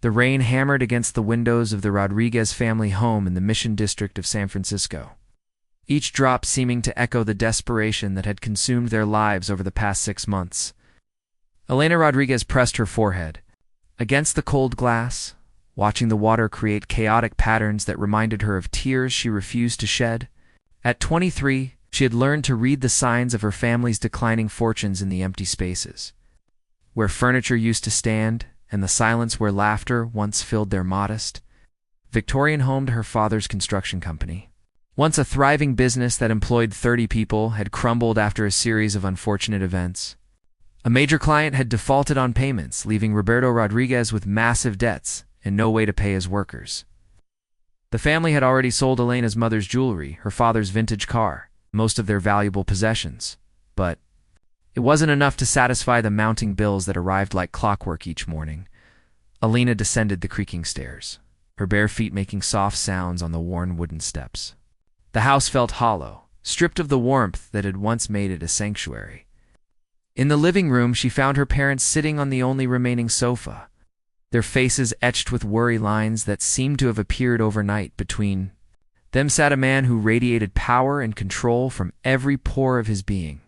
The rain hammered against the windows of the Rodriguez family home in the Mission District of San Francisco, each drop seeming to echo the desperation that had consumed their lives over the past 6 months. Elena Rodriguez pressed her forehead against the cold glass, watching the water create chaotic patterns that reminded her of tears she refused to shed. At 23, she had learned to read the signs of her family's declining fortunes in the empty spaces, where furniture used to stand, and the silence where laughter once filled their modest, Victorian home to her father's construction company. Once a thriving business that employed 30 people had crumbled after a series of unfortunate events. A major client had defaulted on payments, leaving Roberto Rodriguez with massive debts and no way to pay his workers. The family had already sold Elena's mother's jewelry, her father's vintage car, most of their valuable possessions, but it wasn't enough to satisfy the mounting bills that arrived like clockwork each morning. Elena descended the creaking stairs, her bare feet making soft sounds on the worn wooden steps. The house felt hollow, stripped of the warmth that had once made it a sanctuary. In the living room, she found her parents sitting on the only remaining sofa, their faces etched with worry lines that seemed to have appeared overnight. Between them sat a man who radiated power and control from every pore of his being.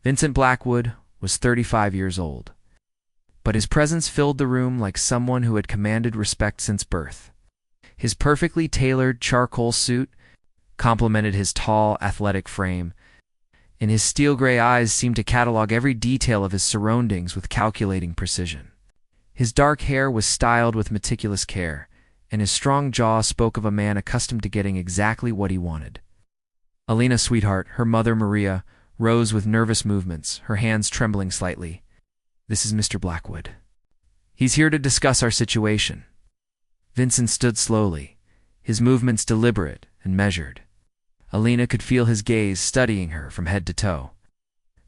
Vincent Blackwood was 35 years old, but his presence filled the room like someone who had commanded respect since birth. His perfectly tailored charcoal suit complemented his tall, athletic frame, and his steel-gray eyes seemed to catalog every detail of his surroundings with calculating precision. His dark hair was styled with meticulous care, and his strong jaw spoke of a man accustomed to getting exactly what he wanted. Elena, sweetheart, her mother Maria, rose with nervous movements, her hands trembling slightly. This is Mr. Blackwood. He's here to discuss our situation. Vincent stood slowly, his movements deliberate and measured. Elena could feel his gaze studying her from head to toe,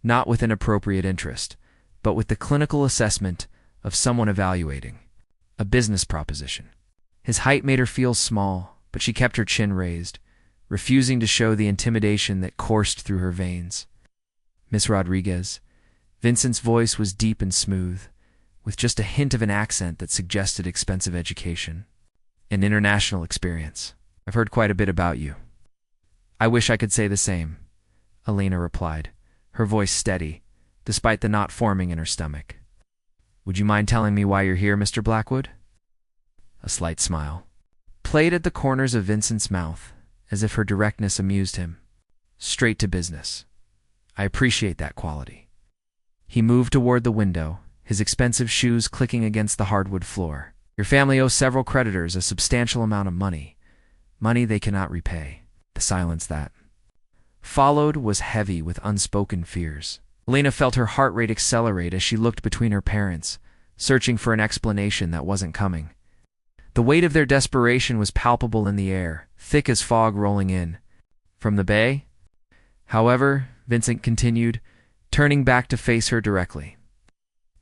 not with inappropriate interest, but with the clinical assessment of someone evaluating a business proposition. His height made her feel small, but she kept her chin raised, refusing to show the intimidation that coursed through her veins. Miss Rodriguez, Vincent's voice was deep and smooth, with just a hint of an accent that suggested expensive education, an international experience. I've heard quite a bit about you. I wish I could say the same, Elena replied, her voice steady, despite the knot forming in her stomach. Would you mind telling me why you're here, Mr. Blackwood? A slight smile played at the corners of Vincent's mouth, as if her directness amused him. Straight to business. I appreciate that quality. He moved toward the window, his expensive shoes clicking against the hardwood floor. Your family owes several creditors a substantial amount of money they cannot repay. The silence that followed was heavy with unspoken fears. Elena felt her heart rate accelerate as she looked between her parents, searching for an explanation that wasn't coming. The weight of their desperation was palpable in the air, thick as fog rolling in from the bay. However, Vincent continued, turning back to face her directly.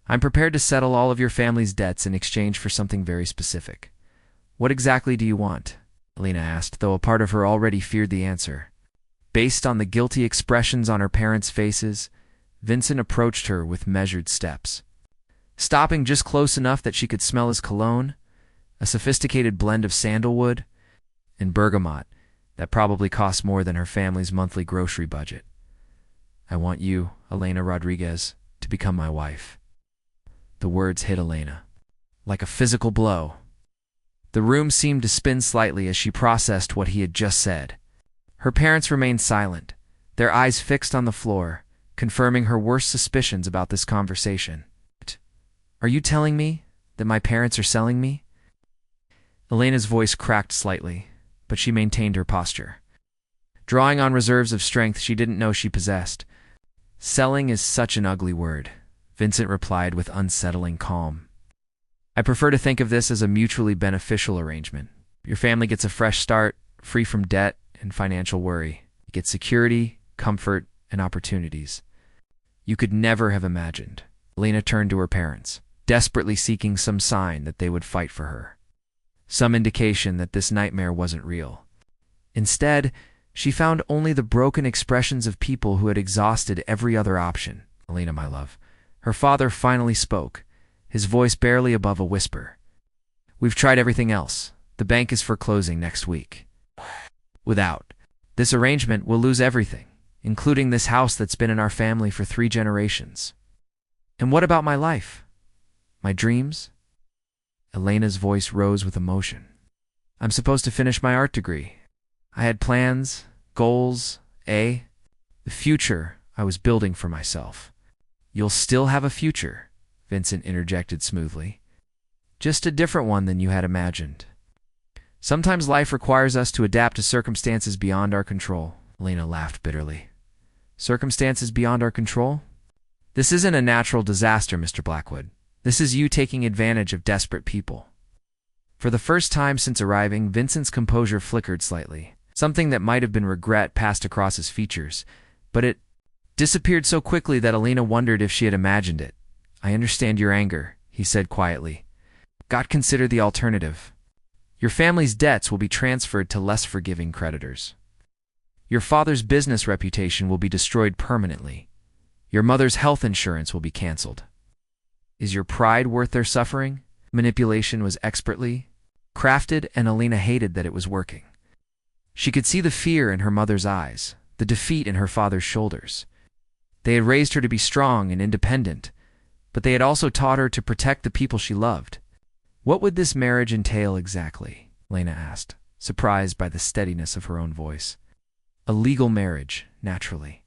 I'm prepared to settle all of your family's debts in exchange for something very specific. What exactly do you want? Elena asked, though a part of her already feared the answer. Based on the guilty expressions on her parents' faces, Vincent approached her with measured steps, stopping just close enough that she could smell his cologne, a sophisticated blend of sandalwood and bergamot that probably cost more than her family's monthly grocery budget. I want you, Elena Rodriguez, to become my wife. The words hit Elena like a physical blow. The room seemed to spin slightly as she processed what he had just said. Her parents remained silent, their eyes fixed on the floor, confirming her worst suspicions about this conversation. Are you telling me that my parents are selling me? Elena's voice cracked slightly, but she maintained her posture, drawing on reserves of strength she didn't know she possessed. Selling is such an ugly word, Vincent replied with unsettling calm. I prefer to think of this as a mutually beneficial arrangement. Your family gets a fresh start, free from debt and financial worry. You get security, comfort, and opportunities you could never have imagined. Elena turned to her parents, desperately seeking some sign that they would fight for her, some indication that this nightmare wasn't real. Instead, she found only the broken expressions of people who had exhausted every other option. Elena, my love. Her father finally spoke, his voice barely above a whisper. We've tried everything else. The bank is foreclosing next week. Without this arrangement, we'll lose everything, including this house that's been in our family for 3 generations. And what about my life? My dreams? Elena's voice rose with emotion. I'm supposed to finish my art degree. I had plans, goals, the future I was building for myself. You'll still have a future, Vincent interjected smoothly. Just a different one than you had imagined. Sometimes life requires us to adapt to circumstances beyond our control. Elena laughed bitterly. Circumstances beyond our control? This isn't a natural disaster, Mr. Blackwood. This is you taking advantage of desperate people. For the first time since arriving, Vincent's composure flickered slightly. Something that might have been regret passed across his features, but it disappeared so quickly that Elena wondered if she had imagined it. I understand your anger, he said quietly. God, consider the alternative. Your family's debts will be transferred to less forgiving creditors. Your father's business reputation will be destroyed permanently. Your mother's health insurance will be canceled. Is your pride worth their suffering? Manipulation was expertly crafted, and Elena hated that it was working. She could see the fear in her mother's eyes, the defeat in her father's shoulders. They had raised her to be strong and independent, but they had also taught her to protect the people she loved. What would this marriage entail exactly? Elena asked, surprised by the steadiness of her own voice. A legal marriage, naturally.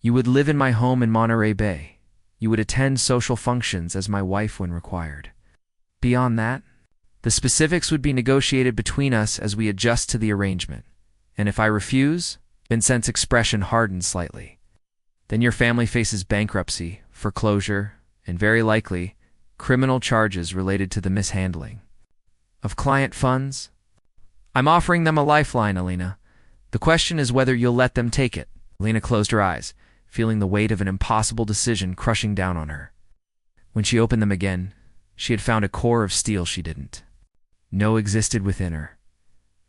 You would live in my home in Monterey Bay. You would attend social functions as my wife when required. Beyond that, the specifics would be negotiated between us as we adjust to the arrangement. And if I refuse, Vincent's expression hardened slightly. Then your family faces bankruptcy, foreclosure, and very likely, criminal charges related to the mishandling of client funds. I'm offering them a lifeline, Elena. The question is whether you'll let them take it. Elena closed her eyes, feeling the weight of an impossible decision crushing down on her. When she opened them again, she had found a core of steel she didn't know existed within her.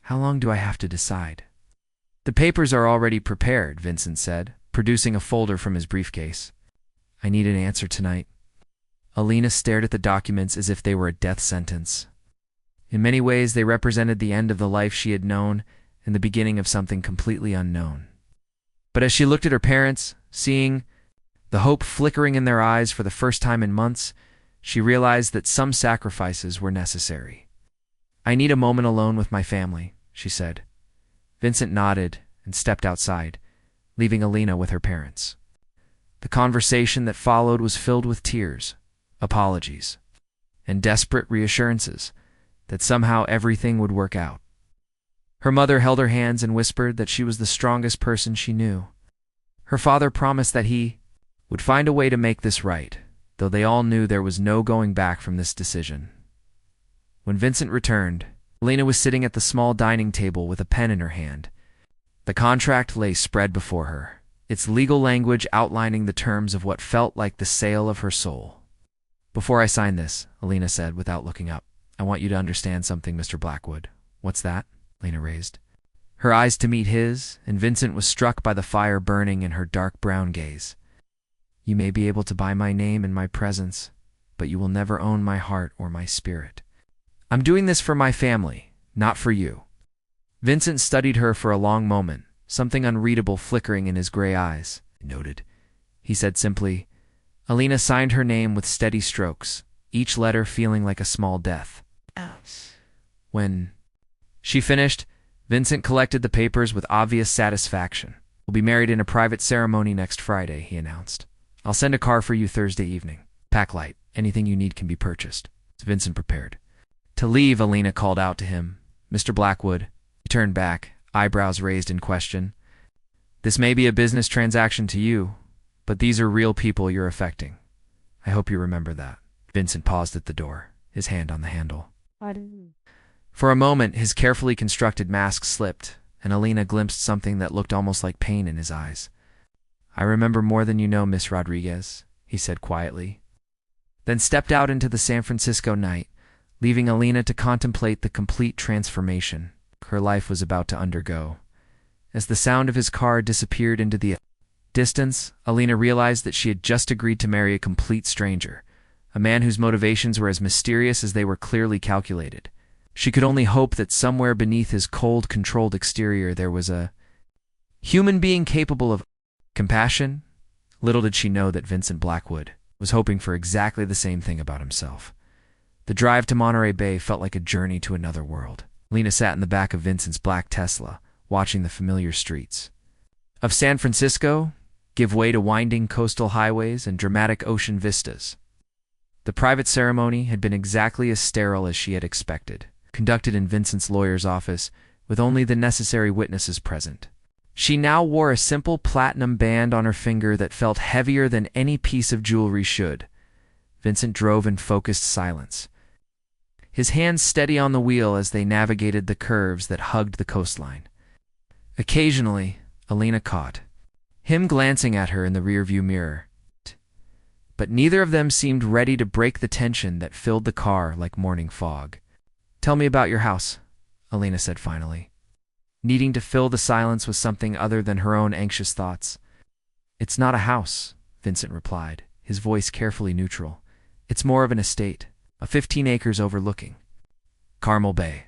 How long do I have to decide? The papers are already prepared, Vincent said, producing a folder from his briefcase. I need an answer tonight. Elena stared at the documents as if they were a death sentence. In many ways, they represented the end of the life she had known and the beginning of something completely unknown. But as she looked at her parents, seeing the hope flickering in their eyes for the first time in months, she realized that some sacrifices were necessary. I need a moment alone with my family, she said. Vincent nodded and stepped outside, leaving Elena with her parents. The conversation that followed was filled with tears, apologies, and desperate reassurances that somehow everything would work out. Her mother held her hands and whispered that she was the strongest person she knew. Her father promised that he would find a way to make this right, though they all knew there was no going back from this decision. When Vincent returned, Elena was sitting at the small dining table with a pen in her hand. The contract lay spread before her, its legal language outlining the terms of what felt like the sale of her soul. Before I sign this, Elena said without looking up, I want you to understand something, Mr. Blackwood. What's that? Elena raised her eyes to meet his, and Vincent was struck by the fire burning in her dark brown gaze. You may be able to buy my name and my presence, but you will never own my heart or my spirit. I'm doing this for my family, not for you. Vincent studied her for a long moment, something unreadable flickering in his gray eyes. Noted. He said simply. Elena signed her name with steady strokes, each letter feeling like a small death. When she finished, Vincent collected the papers with obvious satisfaction. We'll be married in a private ceremony next Friday, he announced. I'll send a car for you Thursday evening. Pack light. Anything you need can be purchased. Vincent prepared. To leave, Elena called out to him. Mr. Blackwood. He turned back, eyebrows raised in question. This may be a business transaction to you, but these are real people you're affecting. I hope you remember that. Vincent paused at the door, his hand on the handle. For a moment, his carefully constructed mask slipped, and Elena glimpsed something that looked almost like pain in his eyes. I remember more than you know, Miss Rodriguez, he said quietly, then stepped out into the San Francisco night, leaving Elena to contemplate the complete transformation her life was about to undergo. As the sound of his car disappeared into the distance, Elena realized that she had just agreed to marry a complete stranger, a man whose motivations were as mysterious as they were clearly calculated. She could only hope that somewhere beneath his cold, controlled exterior there was a human being capable of compassion. Little did she know that Vincent Blackwood was hoping for exactly the same thing about himself. The drive to Monterey Bay felt like a journey to another world. Lena sat in the back of Vincent's black Tesla, watching the familiar streets of San Francisco give way to winding coastal highways and dramatic ocean vistas. The private ceremony had been exactly as sterile as she had expected, conducted in Vincent's lawyer's office with only the necessary witnesses present. She now wore a simple platinum band on her finger that felt heavier than any piece of jewelry should. Vincent drove in focused silence, his hands steady on the wheel as they navigated the curves that hugged the coastline. Occasionally, Alina caught him glancing at her in the rearview mirror, but neither of them seemed ready to break the tension that filled the car like morning fog. "Tell me about your house," Alina said finally, needing to fill the silence with something other than her own anxious thoughts. "It's not a house," Vincent replied, his voice carefully neutral. "It's more of an estate, a 15 acres overlooking Carmel Bay.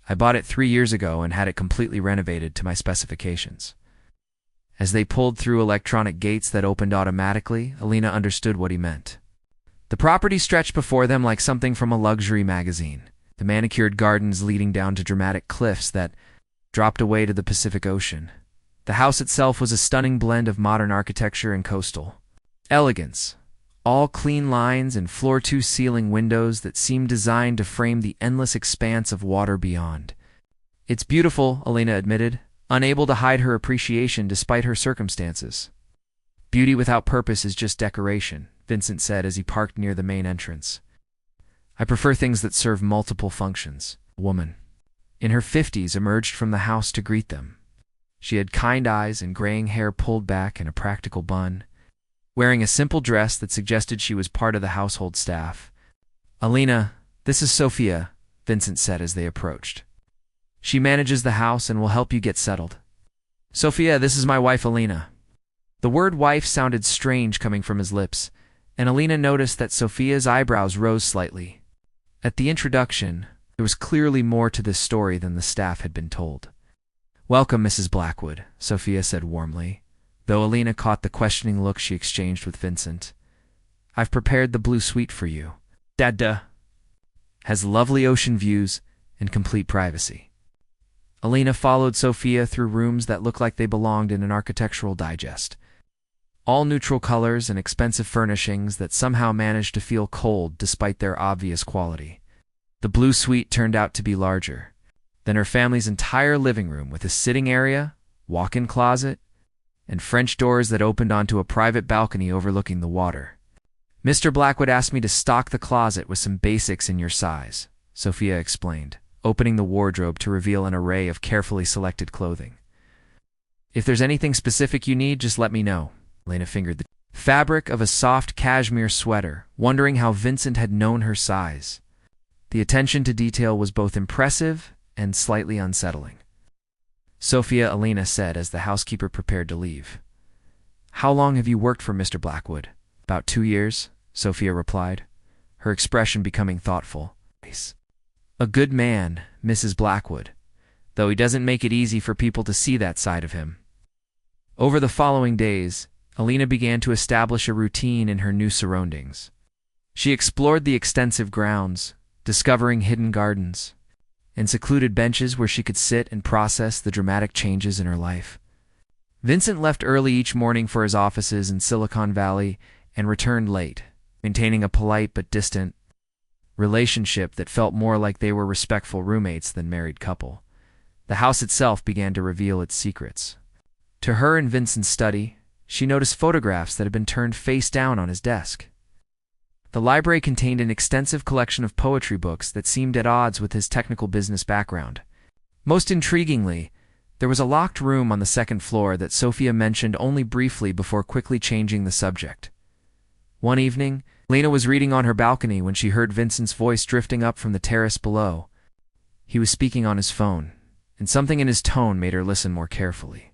I bought it 3 years ago and had it completely renovated to my specifications." As they pulled through electronic gates that opened automatically, Alina understood what he meant. The property stretched before them like something from a luxury magazine, the manicured gardens leading down to dramatic cliffs that dropped away to the Pacific Ocean. The house itself was a stunning blend of modern architecture and coastal elegance, all clean lines and floor-to-ceiling windows that seemed designed to frame the endless expanse of water beyond. "It's beautiful," Alina admitted, unable to hide her appreciation despite her circumstances. "Beauty without purpose is just decoration," Vincent said as he parked near the main entrance. "I prefer things that serve multiple functions." A woman in her 50s emerged from the house to greet them. She had kind eyes and graying hair pulled back in a practical bun, wearing a simple dress that suggested she was part of the household staff. "Alina, this is Sophia," Vincent said as they approached. "She manages the house and will help you get settled." "Sophia, this is my wife Alina." The word wife sounded strange coming from his lips, and Alina noticed that Sophia's eyebrows rose slightly. At the introduction, there was clearly more to this story than the staff had been told. "Welcome, Mrs. Blackwood," Sophia said warmly, though Alina caught the questioning look she exchanged with Vincent. "I've prepared the blue suite for you. Dada has lovely ocean views and complete privacy." Alina followed Sophia through rooms that looked like they belonged in an architectural digest. All neutral colors and expensive furnishings that somehow managed to feel cold despite their obvious quality. The blue suite turned out to be larger than her family's entire living room, with a sitting area, walk-in closet, and French doors that opened onto a private balcony overlooking the water. "Mr. Blackwood asked me to stock the closet with some basics in your size," Sophia explained, opening the wardrobe to reveal an array of carefully selected clothing. "If there's anything specific you need, just let me know." Lena fingered the fabric of a soft cashmere sweater, wondering how Vincent had known her size. The attention to detail was both impressive and slightly unsettling. "Sophia," Alina said as the housekeeper prepared to leave. "How long have you worked for Mr. Blackwood?" "About 2 years," Sophia replied, her expression becoming thoughtful. "A good man, Mrs. Blackwood, though he doesn't make it easy for people to see that side of him." Over the following days, Alina began to establish a routine in her new surroundings. She explored the extensive grounds, discovering hidden gardens and secluded benches where she could sit and process the dramatic changes in her life. Vincent left early each morning for his offices in Silicon Valley and returned late, maintaining a polite but distant relationship that felt more like they were respectful roommates than married couple. The house itself began to reveal its secrets. To her in Vincent's study, she noticed photographs that had been turned face down on his desk. The library contained an extensive collection of poetry books that seemed at odds with his technical business background. Most intriguingly, there was a locked room on the second floor that Sophia mentioned only briefly before quickly changing the subject. One evening, Lena was reading on her balcony when she heard Vincent's voice drifting up from the terrace below. He was speaking on his phone, and something in his tone made her listen more carefully.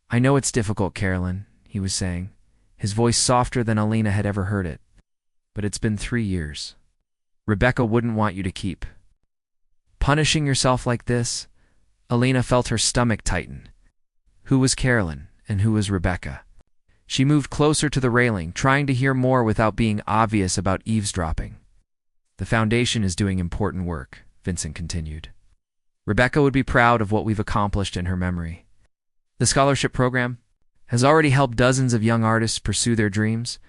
"I know it's difficult, Carolyn," he was saying, his voice softer than Alina had ever heard it. But it's been 3 years. Rebecca wouldn't want you to keep punishing yourself like this. Alina felt her stomach tighten. Who was Carolyn, and who was Rebecca? She moved closer to the railing, trying to hear more without being obvious about eavesdropping. The foundation is doing important work, Vincent continued. Rebecca would be proud of what we've accomplished in her memory. The scholarship program has already helped dozens of young artists pursue their dreams.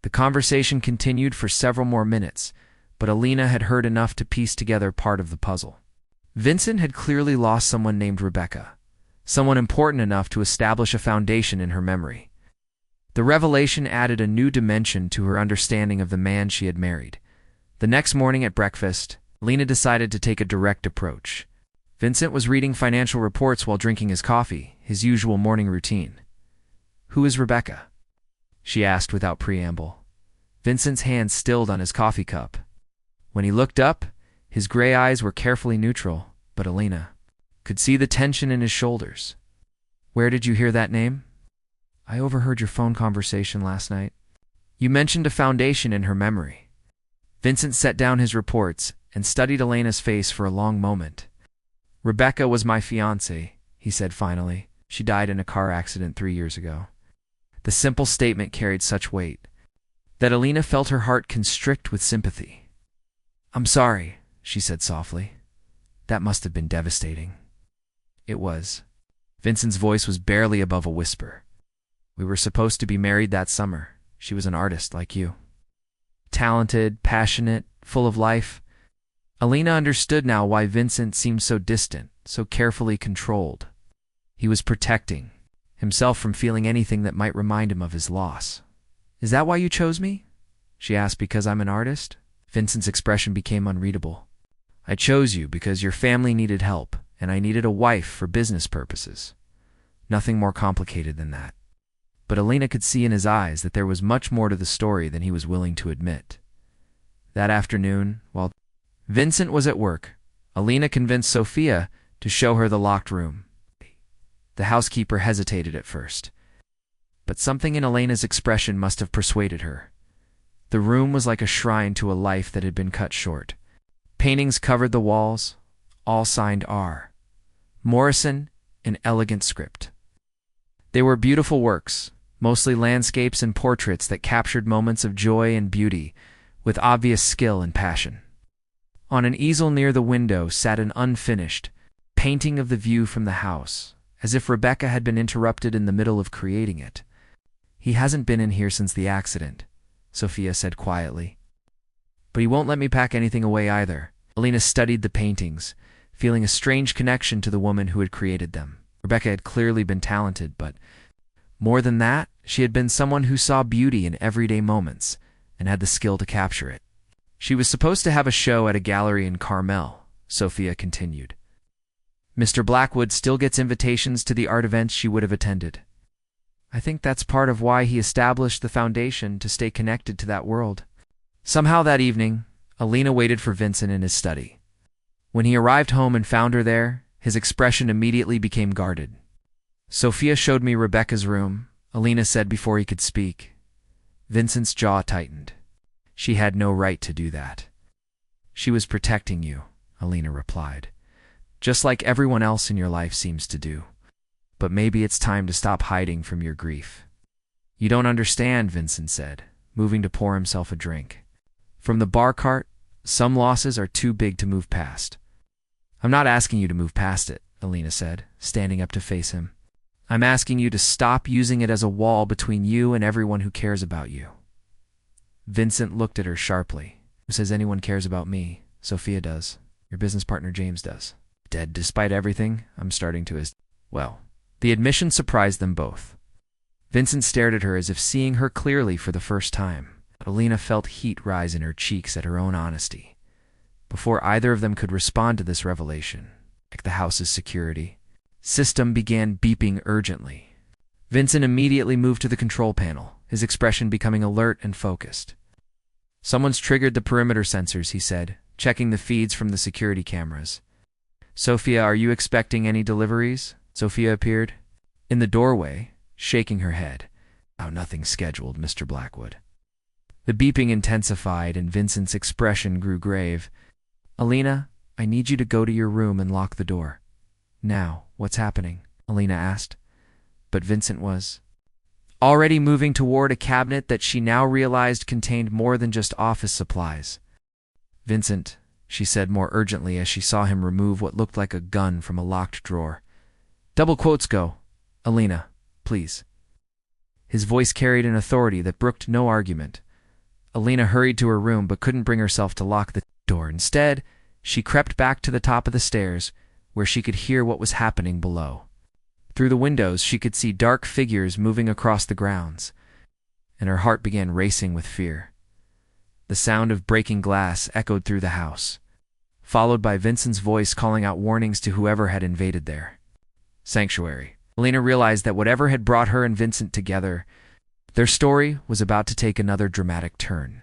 The conversation continued for several more minutes, but Alina had heard enough to piece together part of the puzzle. Vincent had clearly lost someone named Rebecca, someone important enough to establish a foundation in her memory. The revelation added a new dimension to her understanding of the man she had married. The next morning at breakfast, Alina decided to take a direct approach. Vincent was reading financial reports while drinking his coffee, his usual morning routine. "Who is Rebecca?" she asked without preamble. Vincent's hand stilled on his coffee cup. When he looked up, his gray eyes were carefully neutral, but Alina could see the tension in his shoulders. "Where did you hear that name?" "I overheard your phone conversation last night. You mentioned a foundation in her memory." Vincent set down his reports and studied Alina's face for a long moment. "Rebecca was my fiancée," he said finally. "She died in a car accident 3 years ago." The simple statement carried such weight that Alina felt her heart constrict with sympathy. "I'm sorry," she said softly. "That must have been devastating." It was. Vincent's voice was barely above a whisper. "We were supposed to be married that summer. She was an artist like you. Talented, passionate, full of life." Alina understood now why Vincent seemed so distant, so carefully controlled. He was protecting himself from feeling anything that might remind him of his loss. "Is that why you chose me?" she asked. "Because I'm an artist?" Vincent's expression became unreadable. "I chose you because your family needed help, and I needed a wife for business purposes. Nothing more complicated than that." But Alina could see in his eyes that there was much more to the story than he was willing to admit. That afternoon, while Vincent was at work, Alina convinced Sophia to show her the locked room. The housekeeper hesitated at first, but something in Alina's expression must have persuaded her. The room was like a shrine to a life that had been cut short. Paintings covered the walls, all signed R. Morrison in elegant script. They were beautiful works, mostly landscapes and portraits that captured moments of joy and beauty with obvious skill and passion. On an easel near the window sat an unfinished painting of the view from the house, as if Rebecca had been interrupted in the middle of creating it. "He hasn't been in here since the accident," Sophia said quietly. "But he won't let me pack anything away either." Alina studied the paintings, feeling a strange connection to the woman who had created them. Rebecca had clearly been talented, but more than that, she had been someone who saw beauty in everyday moments and had the skill to capture it. "She was supposed to have a show at a gallery in Carmel," Sophia continued. "Mr. Blackwood still gets invitations to the art events she would have attended. I think that's part of why he established the foundation to stay connected to that world." Somehow that evening, Alina waited for Vincent in his study. When he arrived home and found her there, his expression immediately became guarded. "Sophia showed me Rebecca's room," Alina said before he could speak. Vincent's jaw tightened. "She had no right to do that." "She was protecting you," Alina replied. "Just like everyone else in your life seems to do. But maybe it's time to stop hiding from your grief." "You don't understand," Vincent said, moving to pour himself a drink. From the bar cart, "Some losses are too big to move past." "I'm not asking you to move past it," Alina said, standing up to face him. "I'm asking you to stop using it as a wall between you and everyone who cares about you." Vincent looked at her sharply. "Who says anyone cares about me?" "Sophia does. Your business partner James does." "Dead despite everything?" I'm starting to Well, the admission surprised them both. Vincent stared at her as if seeing her clearly for the first time. Alina felt heat rise in her cheeks at her own honesty. Before either of them could respond to this revelation, like the house's security system began beeping urgently. Vincent immediately moved to the control panel, his expression becoming alert and focused. "Someone's triggered the perimeter sensors," he said, checking the feeds from the security cameras. "Sophia, are you expecting any deliveries?" Sophia appeared in the doorway, shaking her head. "Oh, nothing scheduled, Mr. Blackwood." The beeping intensified and Vincent's expression grew grave. "Alina, I need you to go to your room and lock the door." "Now, what's happening?" Alina asked. But Vincent was already moving toward a cabinet that she now realized contained more than just office supplies. "Vincent," she said more urgently as she saw him remove what looked like a gun from a locked drawer. "Double quotes go. Alina, please." His voice carried an authority that brooked no argument. Alina hurried to her room but couldn't bring herself to lock the door. Instead, she crept back to the top of the stairs, where she could hear what was happening below. Through the windows, she could see dark figures moving across the grounds, and her heart began racing with fear. The sound of breaking glass echoed through the house, followed by Vincent's voice calling out warnings to whoever had invaded their sanctuary. Alina realized that whatever had brought her and Vincent together, their story was about to take another dramatic turn.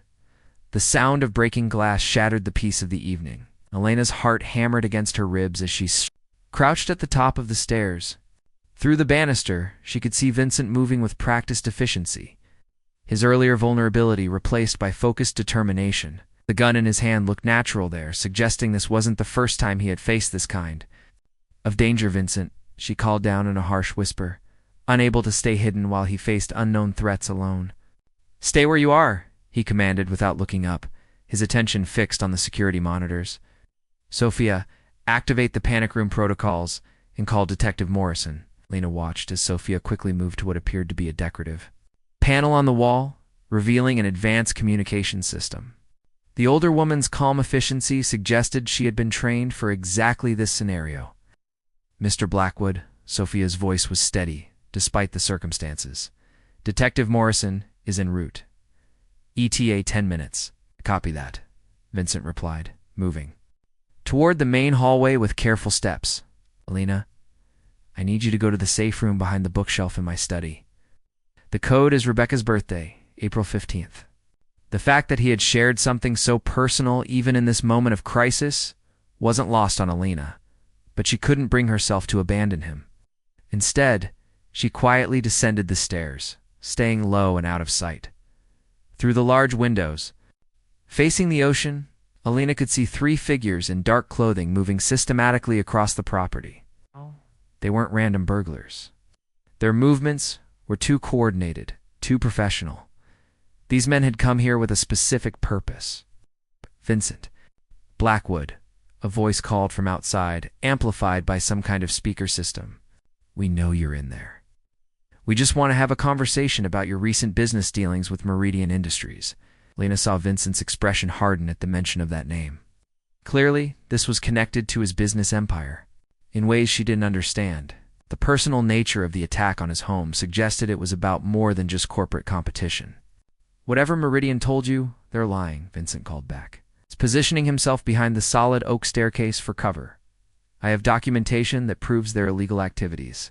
The sound of breaking glass shattered the peace of the evening. Alina's heart hammered against her ribs as she crouched at the top of the stairs. Through the banister, she could see Vincent moving with practiced efficiency, his earlier vulnerability replaced by focused determination. The gun in his hand looked natural there, suggesting this wasn't the first time he had faced this kind of danger. "Vincent," she called down in a harsh whisper, unable to stay hidden while he faced unknown threats alone. "Stay where you are," he commanded without looking up, his attention fixed on the security monitors. "Sophia, activate the panic room protocols and call Detective Morrison." Lena watched as Sophia quickly moved to what appeared to be a decorative panel on the wall, revealing an advanced communication system. The older woman's calm efficiency suggested she had been trained for exactly this scenario. "Mr. Blackwood," Sophia's voice was steady, despite the circumstances. "Detective Morrison is en route. ETA 10 minutes. Copy that," Vincent replied, moving toward the main hallway with careful steps. "Alina, I need you to go to the safe room behind the bookshelf in my study. The code is Rebecca's birthday, April 15th. The fact that he had shared something so personal even in this moment of crisis wasn't lost on Alina, but she couldn't bring herself to abandon him. Instead, she quietly descended the stairs, staying low and out of sight. Through the large windows, facing the ocean, Alina could see 3 figures in dark clothing moving systematically across the property. They weren't random burglars. Their movements were too coordinated, too professional. These men had come here with a specific purpose. "Vincent." "Blackwood," a voice called from outside, amplified by some kind of speaker system. "We know you're in there. We just want to have a conversation about your recent business dealings with Meridian Industries." Lena saw Vincent's expression harden at the mention of that name. Clearly, this was connected to his business empire. In ways she didn't understand, the personal nature of the attack on his home suggested it was about more than just corporate competition. "Whatever Meridian told you, they're lying," Vincent called back, positioning himself behind the solid oak staircase for cover. "I have documentation that proves their illegal activities."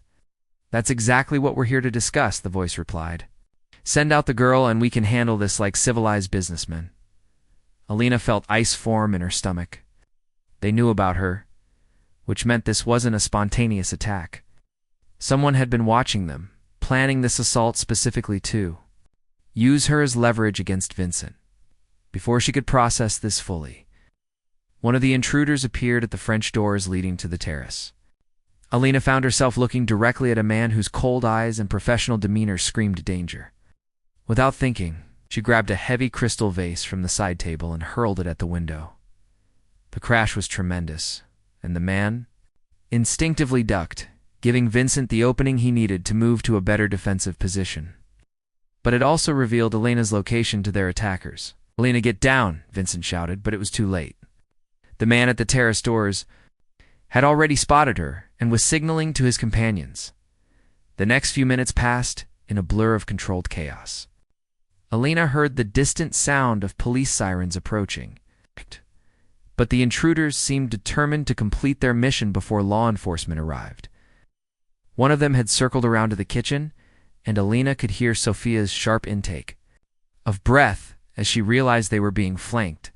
"That's exactly what we're here to discuss," the voice replied. "Send out the girl and we can handle this like civilized businessmen." Alina felt ice form in her stomach. They knew about her, which meant this wasn't a spontaneous attack. Someone had been watching them, planning this assault specifically to use her as leverage against Vincent. Before she could process this fully, one of the intruders appeared at the French doors leading to the terrace. Alina found herself looking directly at a man whose cold eyes and professional demeanor screamed danger. Without thinking, she grabbed a heavy crystal vase from the side table and hurled it at the window. The crash was tremendous, and the man instinctively ducked, giving Vincent the opening he needed to move to a better defensive position. But it also revealed Elena's location to their attackers. "Alina, get down!" Vincent shouted, but it was too late. The man at the terrace doors had already spotted her and was signaling to his companions. The next few minutes passed in a blur of controlled chaos. Alina heard the distant sound of police sirens approaching, but the intruders seemed determined to complete their mission before law enforcement arrived. One of them had circled around to the kitchen, and Alina could hear Sophia's sharp intake of breath as she realized they were being flanked.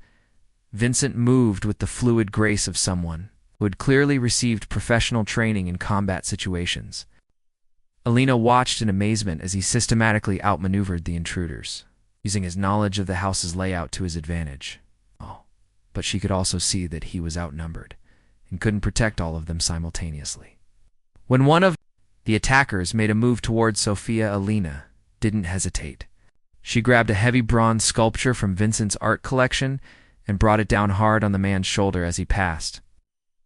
Vincent moved with the fluid grace of someone who had clearly received professional training in combat situations. Alina watched in amazement as he systematically outmaneuvered the intruders. using his knowledge of the house's layout to his advantage. Oh, but she could also see that he was outnumbered and couldn't protect all of them simultaneously. When one of the attackers made a move towards Sophia, Alina didn't hesitate. She grabbed a heavy bronze sculpture from Vincent's art collection and brought it down hard on the man's shoulder as he passed.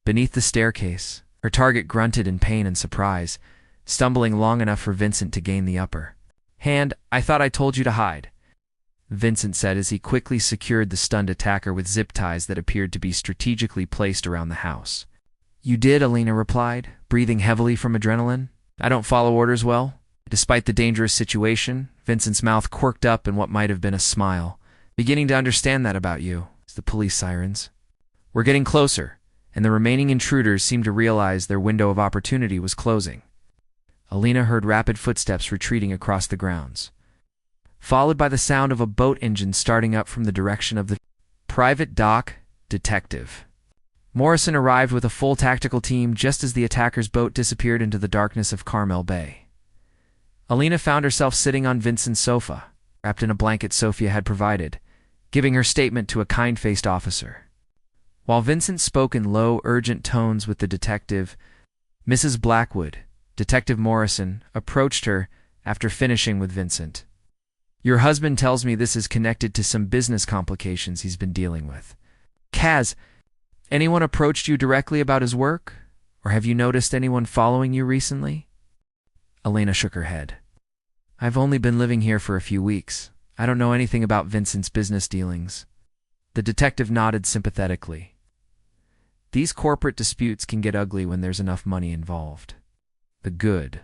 Beneath the staircase, her target grunted in pain and surprise, stumbling long enough for Vincent to gain the upper hand. "I thought I told you to hide," Vincent said as he quickly secured the stunned attacker with zip ties that appeared to be strategically placed around the house. "You did," Alina replied, breathing heavily from adrenaline. "I don't follow orders well." Despite the dangerous situation, Vincent's mouth quirked up in what might have been a smile. "Beginning to understand that about you." The police sirens were getting closer, and the remaining intruders seemed to realize their window of opportunity was closing. Alina heard rapid footsteps retreating across the grounds, followed by the sound of a boat engine starting up from the direction of the private dock. Detective Morrison arrived with a full tactical team just as the attacker's boat disappeared into the darkness of Carmel Bay. Alina found herself sitting on Vincent's sofa, wrapped in a blanket Sophia had provided, giving her statement to a kind-faced officer. While Vincent spoke in low, urgent tones with the detective, Mrs. Blackwood, Detective Morrison, approached her after finishing with Vincent. "Your husband tells me this is connected to some business complications he's been dealing with. Kaz, anyone approached you directly about his work? Or have you noticed anyone following you recently?" Alina shook her head. "I've only been living here for a few weeks. I don't know anything about Vincent's business dealings." The detective nodded sympathetically. These corporate disputes can get ugly when there's enough money involved. The good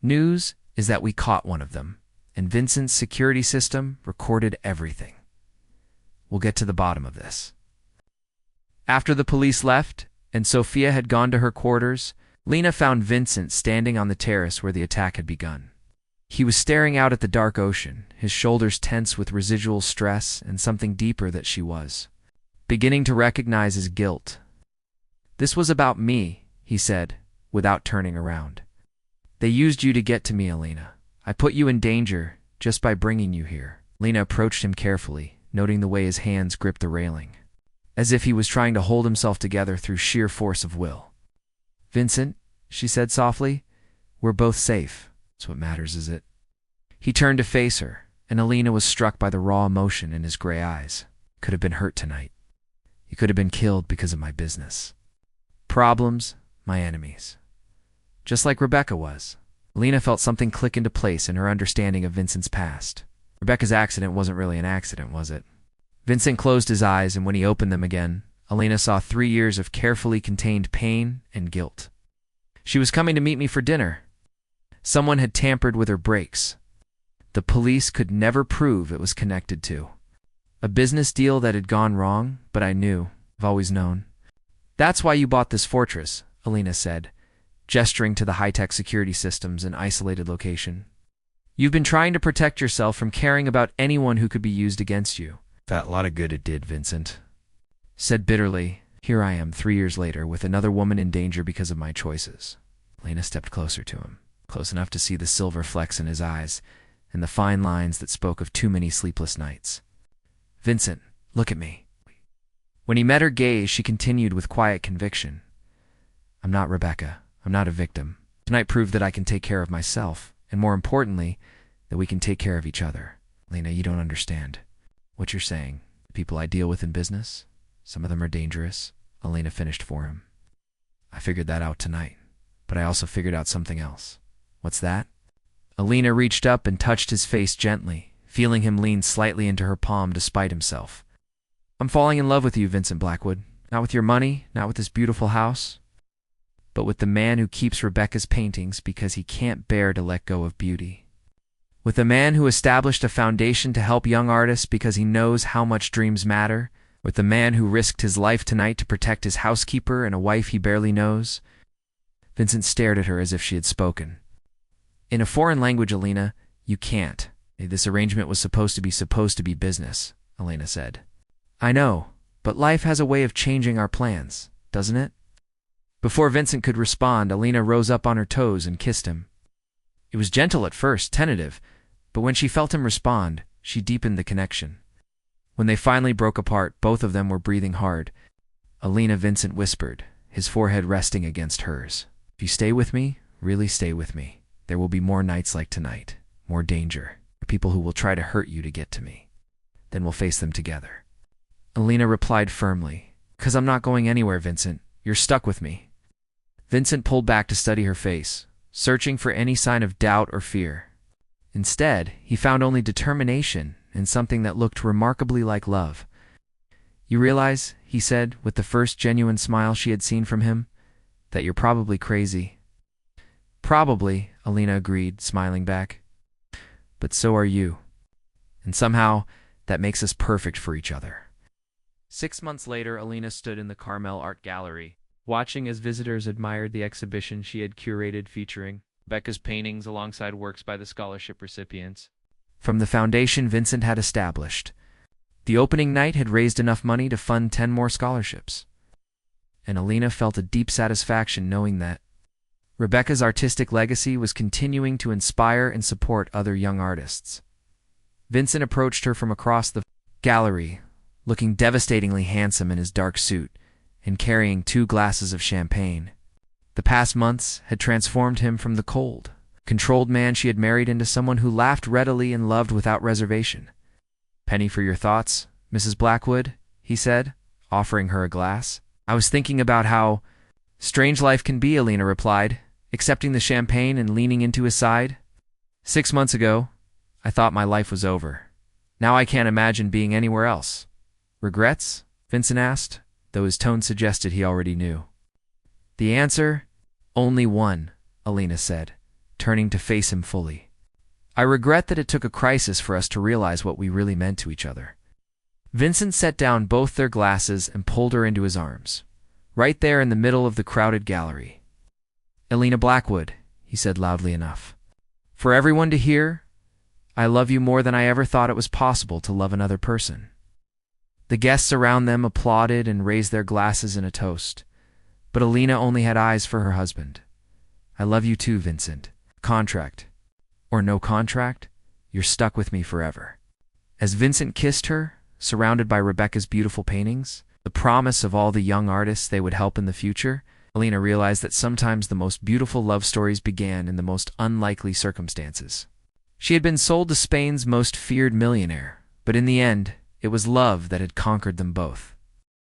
news is that we caught one of them, and Vincent's security system recorded everything. We'll get to the bottom of this. After the police left, and Sophia had gone to her quarters, Lena found Vincent standing on the terrace where the attack had begun. He was staring out at the dark ocean, his shoulders tense with residual stress and something deeper that she was beginning to recognize his guilt. "This was about me," he said, without turning around. "They used you to get to me, Alina. I put you in danger just by bringing you here." Lena approached him carefully, noting the way his hands gripped the railing, as if he was trying to hold himself together through sheer force of will. "Vincent," she said softly, "we're both safe. That's what matters, is it?" He turned to face her, and Alina was struck by the raw emotion in his gray eyes. "Could have been hurt tonight. You could have been killed because of my business. Problems, my enemies. Just like Rebecca was." Alina felt something click into place in her understanding of Vincent's past. Rebecca's accident wasn't really an accident, was it? Vincent closed his eyes, and when he opened them again, Alina saw 3 years of carefully contained pain and guilt. "She was coming to meet me for dinner. Someone had tampered with her brakes. The police could never prove it was connected to a business deal that had gone wrong, but I knew. I've always known." "That's why you bought this fortress," Alina said, gesturing to the high-tech security systems in isolated location. "You've been trying to protect yourself from caring about anyone who could be used against you." "That lot of good it did," Vincent said bitterly. "Here I am 3 years later with another woman in danger because of my choices." Alina stepped closer to him, close enough to see the silver flecks in his eyes and the fine lines that spoke of too many sleepless nights. "Vincent, look at me." When he met her gaze, she continued with quiet conviction. "I'm not Rebecca. I'm not a victim. Tonight proved that I can take care of myself, and more importantly, that we can take care of each other." "Lena, you don't understand what you're saying. The people I deal with in business, some of them are dangerous," Alina finished for him. "I figured that out tonight, but I also figured out something else." "What's that?" Alina reached up and touched his face gently, feeling him lean slightly into her palm despite himself. "I'm falling in love with you, Vincent Blackwood. Not with your money, not with this beautiful house, but with the man who keeps Rebecca's paintings because he can't bear to let go of beauty. With the man who established a foundation to help young artists because he knows how much dreams matter. With the man who risked his life tonight to protect his housekeeper and a wife he barely knows." Vincent stared at her as if she had spoken. "In a foreign language, Alina, you can't. This arrangement was supposed to be business," Alina said. "I know, but life has a way of changing our plans, doesn't it?" Before Vincent could respond, Alina rose up on her toes and kissed him. It was gentle at first, tentative, but when she felt him respond, she deepened the connection. When they finally broke apart, both of them were breathing hard. Alina, Vincent whispered, his forehead resting against hers. If you stay with me, really stay with me, there will be more nights like tonight, more danger, people who will try to hurt you to get to me. Then we'll face them together. Alina replied firmly, "'Cause I'm not going anywhere, Vincent. You're stuck with me." Vincent pulled back to study her face, searching for any sign of doubt or fear. Instead, he found only determination and something that looked remarkably like love. "You realize," he said, with the first genuine smile she had seen from him, "that you're probably crazy." "Probably," Alina agreed, smiling back. "But so are you. And somehow, that makes us perfect for each other." 6 months later, Alina stood in the Carmel Art Gallery, watching as visitors admired the exhibition she had curated featuring Rebecca's paintings alongside works by the scholarship recipients from the foundation Vincent had established. The opening night had raised enough money to fund 10 more scholarships. And Alina felt a deep satisfaction knowing that Rebecca's artistic legacy was continuing to inspire and support other young artists. Vincent approached her from across the gallery, looking devastatingly handsome in his dark suit and carrying 2 glasses of champagne. The past months had transformed him from the cold, controlled man she had married into someone who laughed readily and loved without reservation. "Penny for your thoughts, Mrs. Blackwood," he said, offering her a glass. "I was thinking about how strange life can be," Alina replied, accepting the champagne and leaning into his side. "6 months ago, I thought my life was over. Now I can't imagine being anywhere else." "Regrets?" Vincent asked, though his tone suggested he already knew. "The answer? Only one," Alina said, turning to face him fully. "I regret that it took a crisis for us to realize what we really meant to each other." Vincent set down both their glasses and pulled her into his arms, right there in the middle of the crowded gallery. "Alina Blackwood," he said loudly enough, "for everyone to hear, I love you more than I ever thought it was possible to love another person." The guests around them applauded and raised their glasses in a toast, but Alina only had eyes for her husband. "I love you too, Vincent. Contract or no contract, you're stuck with me forever." As Vincent kissed her, surrounded by Rebecca's beautiful paintings, the promise of all the young artists they would help in the future, Alina realized that sometimes the most beautiful love stories began in the most unlikely circumstances. She had been sold to Spain's most feared millionaire, but in the end, it was love that had conquered them both.